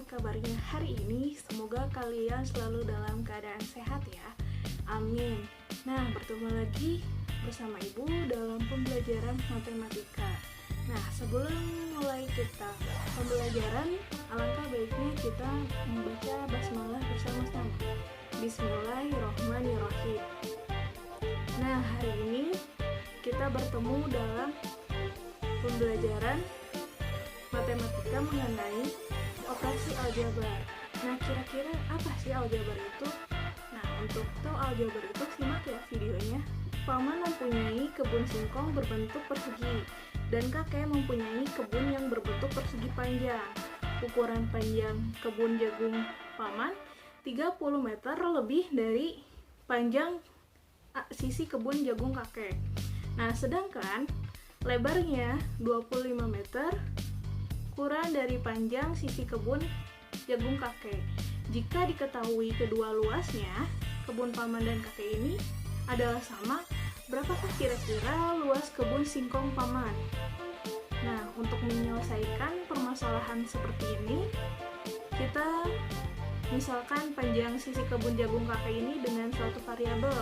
kabarnya hari ini? Semoga kalian selalu dalam keadaan sehat ya. Amin. Nah, bertemu lagi bersama Ibu dalam pembelajaran matematika. Nah, sebelum mulai kita pembelajaran, alangkah baiknya kita membaca basmalah bersama-sama. Bismillahirrahmanirrahim. Nah, hari ini kita bertemu dalam pembelajaran matematika mengenai operasi aljabar. Nah, kira-kira apa sih aljabar itu? Nah, untuk tahu aljabar itu, simak ya videonya. Paman mempunyai kebun singkong berbentuk persegi, dan kakek mempunyai kebun yang berbentuk persegi panjang. Ukuran panjang kebun jagung paman 30 meter lebih dari panjang sisi kebun jagung kakek. Nah, sedangkan lebarnya 25 meter kurang dari panjang sisi kebun jagung kakek. Jika diketahui kedua luasnya kebun paman dan kakek ini adalah sama, berapakah kira-kira luas kebun singkong paman? Nah, untuk menyelesaikan permasalahan seperti ini, kita misalkan panjang sisi kebun jagung kakek ini dengan suatu variabel.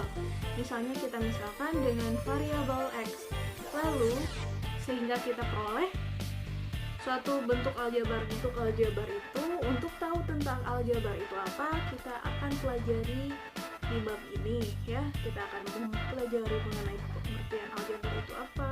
Misalnya kita misalkan dengan variabel X. Lalu, sehingga kita peroleh suatu bentuk aljabar. Bentuk aljabar itu, untuk tahu tentang aljabar itu apa, kita akan pelajari di bab ini ya. Kita akan mempelajari mengenai pengertian aljabar itu apa,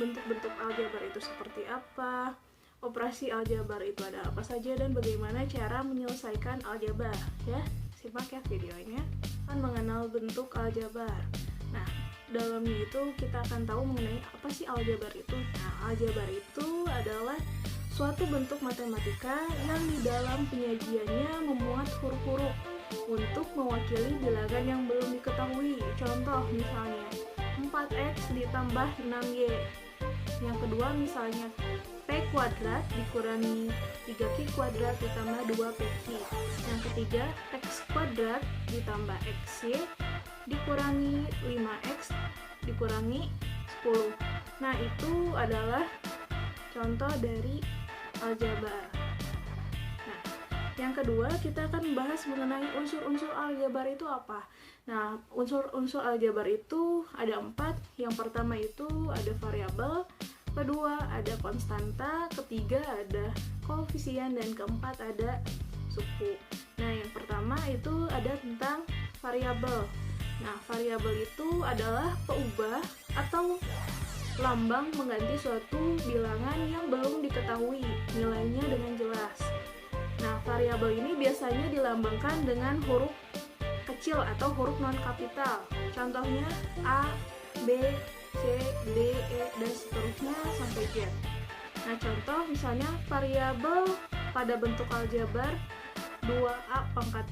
bentuk-bentuk aljabar itu seperti apa, operasi aljabar itu ada apa saja, dan bagaimana cara menyelesaikan aljabar ya. Simak ya videonya. Akan mengenal bentuk aljabar. Nah, dalamnya itu kita akan tahu mengenai apa sih aljabar itu. Nah, aljabar itu adalah suatu bentuk matematika yang di dalam penyajiannya memuat huruf-huruf untuk mewakili bilangan yang belum diketahui. Contoh misalnya 4x ditambah 6y. Yang kedua misalnya P kuadrat dikurangi 3Q kuadrat ditambah 2PQ. Yang ketiga X kuadrat ditambah XY dikurangi 5X dikurangi 10. Nah, itu adalah contoh dari aljabar. Nah, yang kedua kita akan membahas mengenai unsur-unsur aljabar itu apa. Nah, unsur-unsur aljabar itu ada 4. Yang pertama itu ada variabel, kedua ada konstanta, ketiga ada koefisien, dan keempat ada suku. Nah, yang pertama itu ada tentang variabel. Nah, variabel itu adalah peubah atau lambang mengganti suatu bilangan yang belum diketahui nilainya dengan jelas. Nah, variabel ini biasanya dilambangkan dengan huruf kecil atau huruf non kapital. Contohnya A, B, C, D, E, dan seterusnya sampai Z. Nah, contoh misalnya variabel pada bentuk aljabar 2A pangkat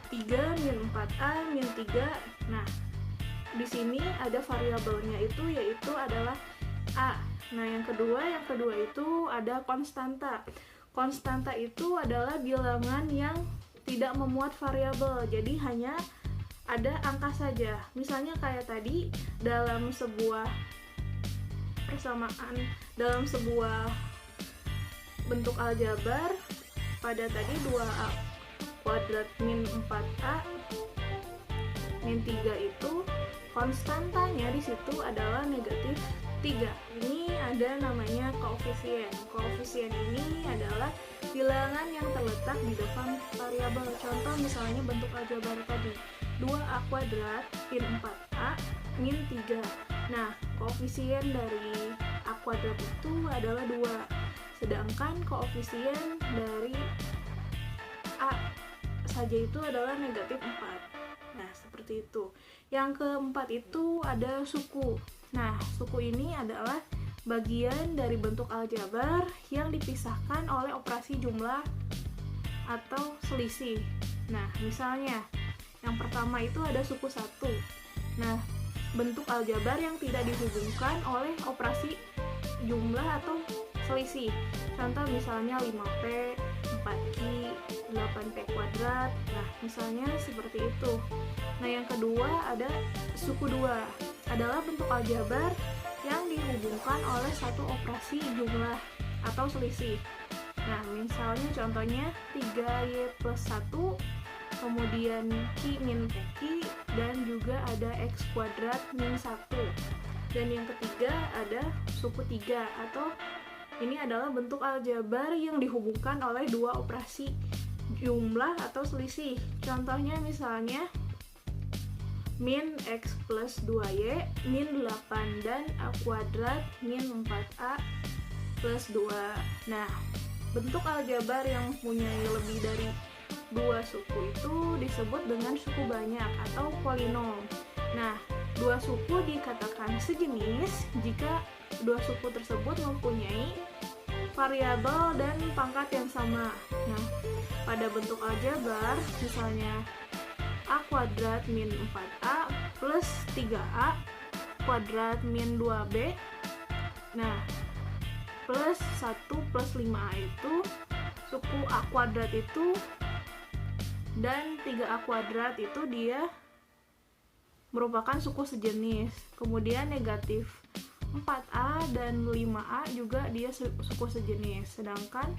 3 min 4A min 3. Nah, di sini ada variabelnya itu yaitu adalah A. Nah, yang kedua itu ada konstanta. Konstanta itu adalah bilangan yang tidak memuat variabel, jadi hanya ada angka saja. Misalnya kayak tadi dalam sebuah persamaan, dalam sebuah bentuk aljabar pada tadi 2A kuadrat min 4A min 3 itu konstantanya di situ adalah negatif 3. Ini ada namanya koefisien. Koefisien ini adalah bilangan yang terletak di depan variabel. Contoh misalnya bentuk aljabar tadi 2A kuadrat min 4A min 3. Nah, koefisien dari A kuadrat itu adalah 2. Sedangkan koefisien dari A saja itu adalah negatif 4. Nah, seperti itu. Yang keempat itu ada suku. Nah, suku ini adalah bagian dari bentuk aljabar yang dipisahkan oleh operasi jumlah atau selisih. Nah, misalnya yang pertama itu ada suku 1. Nah, bentuk aljabar yang tidak dihubungkan oleh operasi jumlah atau selisih. Contoh misalnya 5P, 4Q, 8P kuadrat. Nah, misalnya seperti itu. Nah, yang kedua ada suku 2. Adalah bentuk aljabar yang dihubungkan oleh satu operasi jumlah atau selisih. Nah, misalnya contohnya 3y plus 1, kemudian q min pq, dan juga ada x kuadrat min 1. Dan yang ketiga ada suku 3, atau ini adalah bentuk aljabar yang dihubungkan oleh dua operasi jumlah atau selisih. Contohnya misalnya min x plus 2y min 8 dan a kuadrat min 4a plus 2. Nah, bentuk aljabar yang mempunyai lebih dari dua suku itu disebut dengan suku banyak atau polinom. Nah, dua suku dikatakan sejenis jika dua suku tersebut mempunyai variabel dan pangkat yang sama. Nah, pada bentuk aljabar misalnya a kuadrat min 4a plus 3a kuadrat min 2b, nah plus 1 plus 5a itu suku a kuadrat itu, dan 3a kuadrat itu dia merupakan suku sejenis. Kemudian negatif 4a dan 5a juga dia suku sejenis. Sedangkan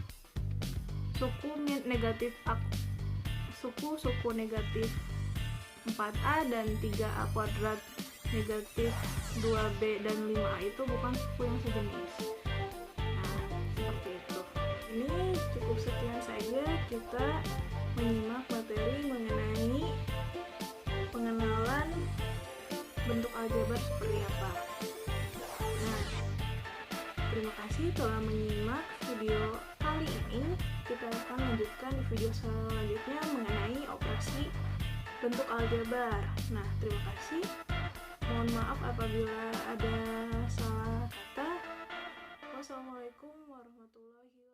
suku negatif suku negatif 4a dan 3a kuadrat negatif 2b dan 5a itu bukan suku yang sejenis. Nah, seperti itu. Ini cukup sekian saja kita menyimak materi mengenai pengenalan bentuk aljabar seperti apa. Nah, terima kasih telah menyimak video kali ini. Kita akan lanjutkan di video selanjutnya mengenai operasi bentuk aljabar. Nah, terima kasih. Mohon maaf apabila ada salah kata. Wassalamualaikum warahmatullahi wabarakatuh.